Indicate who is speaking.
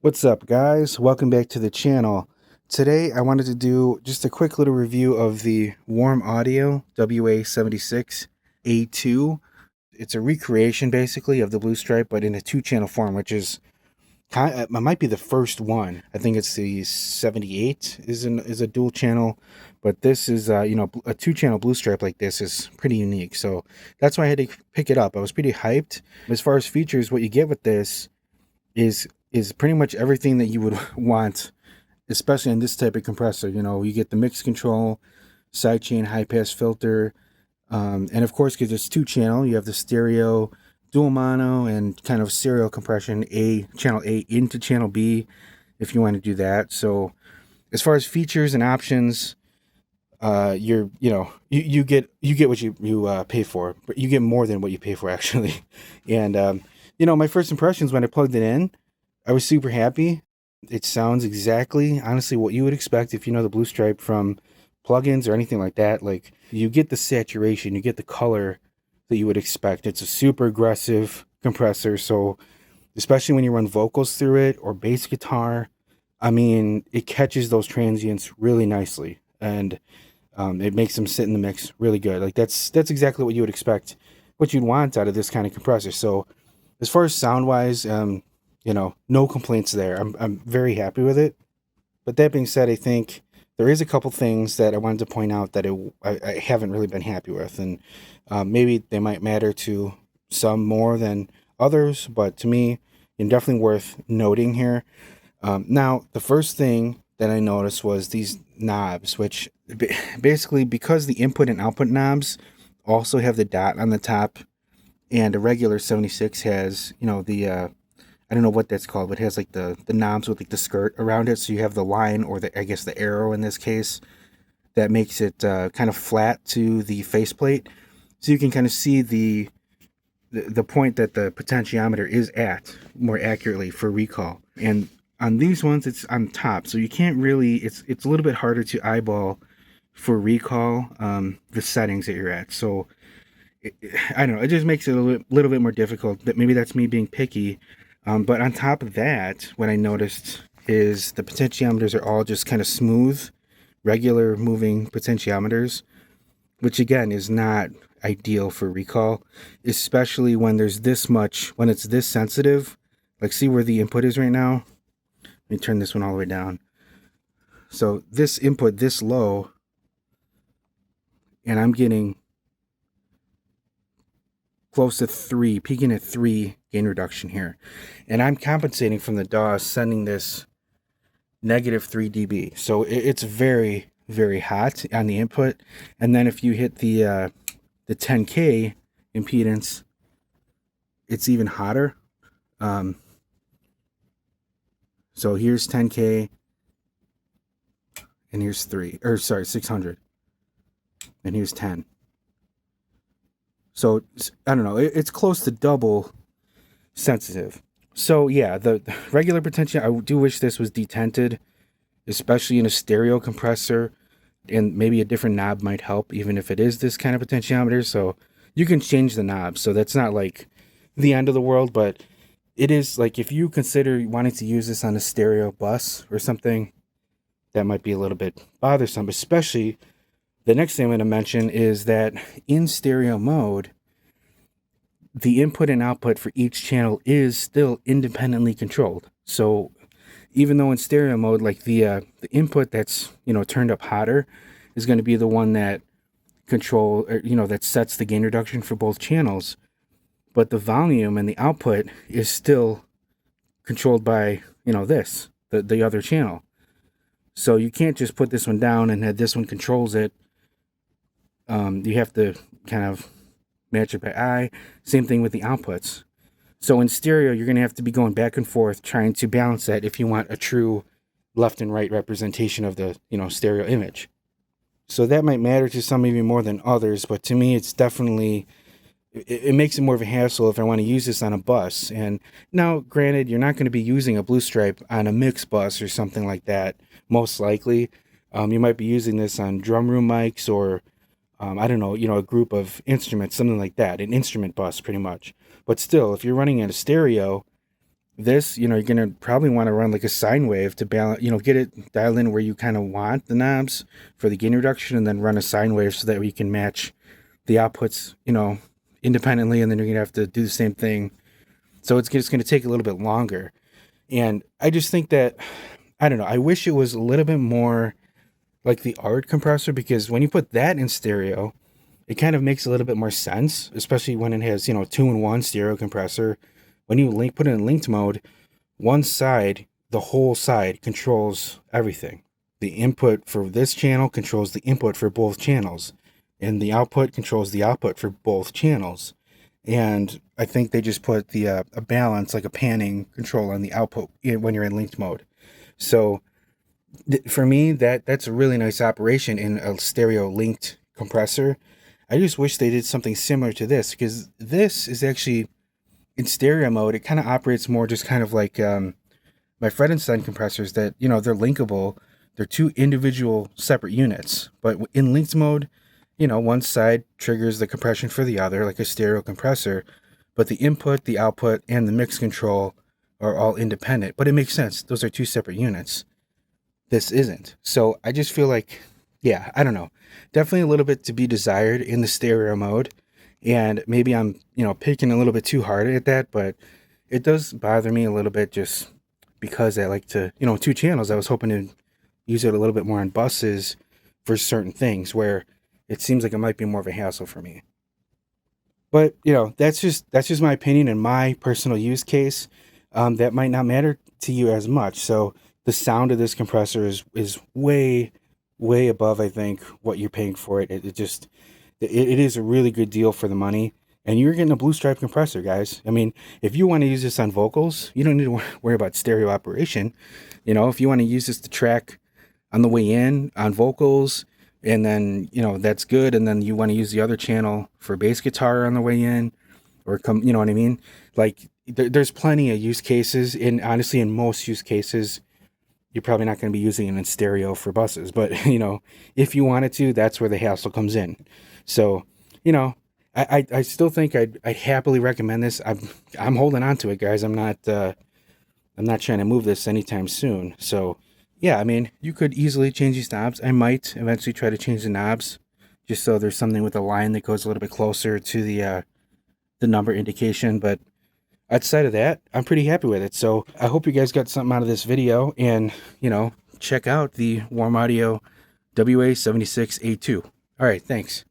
Speaker 1: What's up, guys? Welcome back to the channel. Today I wanted to do just a quick little review of the Warm Audio WA76-A2. It's a recreation basically of the Blue Stripe, but in a two-channel form, which is it might be the first one. I think it's the 78 is a dual channel, but this is a two-channel Blue Stripe like this is pretty unique. So that's why I had to pick it up. I was pretty hyped. As far as features, what you get with this is pretty much everything that you would want, especially in this type of compressor. You get the mix control, sidechain high pass filter, and of course, because it's two channel, you have the stereo, dual mono, and kind of serial compression, channel A into channel B, if you want to do that. So as far as features and options, you get what you pay for, but you get more than what you pay for actually. And my first impressions when I plugged it in, I was super happy. It sounds exactly, honestly, what you would expect if you know the Blue Stripe from plugins or anything like that. Like, you get the saturation, you get the color that you would expect. It's a super aggressive compressor, so especially when you run vocals through it or bass guitar, I mean, it catches those transients really nicely, and it makes them sit in the mix really good. Like, that's exactly what you would expect, what you'd want out of this kind of compressor. So as far as sound wise, no complaints there. I'm very happy with it. But that being said, I think there is a couple things that I wanted to point out that I haven't really been happy with, and maybe they might matter to some more than others, but to me, definitely worth noting here. Now, the first thing that I noticed was these knobs, which basically, because the input and output knobs also have the dot on the top, and a regular 76 has, I don't know what that's called, but it has like the knobs with like the skirt around it. So you have the line, or I guess the arrow in this case, that makes it kind of flat to the faceplate. So you can kind of see the point that the potentiometer is at more accurately for recall. And on these ones, it's on top. So you can't really, it's a little bit harder to eyeball for recall the settings that you're at. So I don't know, it just makes it a little bit more difficult. But maybe that's me being picky. But on top of that, what I noticed is the potentiometers are all just kind of smooth, regular moving potentiometers, which again is not ideal for recall, especially when there's this much, when it's this sensitive. Like, see where the input is right now? Let me turn this one all the way down. So this input this low, and I'm getting close to 3, peaking at 3 gain reduction here. And I'm compensating from the DAW, sending this negative 3 dB. So it's very, very hot on the input. And then if you hit the 10K impedance, it's even hotter. So here's 10K, and here's 600, and here's 10. So I don't know, it's close to double sensitive. So yeah, the regular potential, I do wish this was detented, especially in a stereo compressor, and maybe a different knob might help, even if it is this kind of potentiometer. So you can change the knob, so that's not like the end of the world, but it is like, if you consider wanting to use this on a stereo bus or something, that might be a little bit bothersome. Especially, the next thing I'm going to mention is that in stereo mode, the input and output for each channel is still independently controlled. So even though in stereo mode, like the input that's turned up hotter is going to be the one that that sets the gain reduction for both channels, but the volume and the output is still controlled by the other channel. So you can't just put this one down and have this one controls it. You have to kind of match it by eye. Same thing with the outputs. So in stereo, you're going to have to be going back and forth trying to balance that if you want a true left and right representation of the stereo image. So that might matter to some of you more than others, but to me, it's definitely, it makes it more of a hassle if I want to use this on a bus. And now, granted, you're not going to be using a Blue Stripe on a mix bus or something like that, most likely. You might be using this on drum room mics, or I don't know, a group of instruments, something like that, an instrument bus pretty much. But still, if you're running at a stereo, This, you're going to probably want to run like a sine wave to balance, get it dialed in where you kind of want the knobs for the gain reduction, and then run a sine wave so that you can match the outputs, independently, and then you're going to have to do the same thing. So it's just going to take a little bit longer. And I just think that, I don't know, I wish it was a little bit more like the ARD compressor, because when you put that in stereo, it kind of makes a little bit more sense, especially when it has, 2-in-1 stereo compressor. When you put it in linked mode, one side, the whole side controls everything. The input for this channel controls the input for both channels, and the output controls the output for both channels. And I think they just put a balance, like a panning control on the output when you're in linked mode. So for me, that's a really nice operation in a stereo linked compressor. I just wish they did something similar to this, because this is actually in stereo mode. It kind of operates more just kind of like my Fred and Son compressors that, they're linkable. They're two individual separate units, but in linked mode, one side triggers the compression for the other, like a stereo compressor, but the input, the output, and the mix control are all independent. But it makes sense. Those are two separate units. This isn't. So I just feel like, yeah, I don't know. Definitely a little bit to be desired in the stereo mode. And maybe I'm, picking a little bit too hard at that, but it does bother me a little bit just because I like to, two channels. I was hoping to use it a little bit more on buses for certain things where it seems like it might be more of a hassle for me. But, that's just my opinion and my personal use case. That might not matter to you as much. So the sound of this compressor is way, way above, I think, what you're paying for it. It is a really good deal for the money. And you're getting a Blue Stripe compressor, guys. I mean, if you want to use this on vocals, you don't need to worry about stereo operation. If you want to use this to track on the way in on vocals, and then, that's good. And then you want to use the other channel for bass guitar on the way in, or you know what I mean? Like, there's plenty of use cases. And honestly, in most use cases, you're probably not going to be using it in stereo for buses. But, if you wanted to, that's where the hassle comes in. So, I still think I'd happily recommend this. I'm holding on to it, guys. I'm not trying to move this anytime soon. So yeah, I mean, you could easily change these knobs. I might eventually try to change the knobs just so there's something with a line that goes a little bit closer to the number indication. But outside of that, I'm pretty happy with it. So I hope you guys got something out of this video, and check out the Warm Audio WA76-A2. All right, thanks.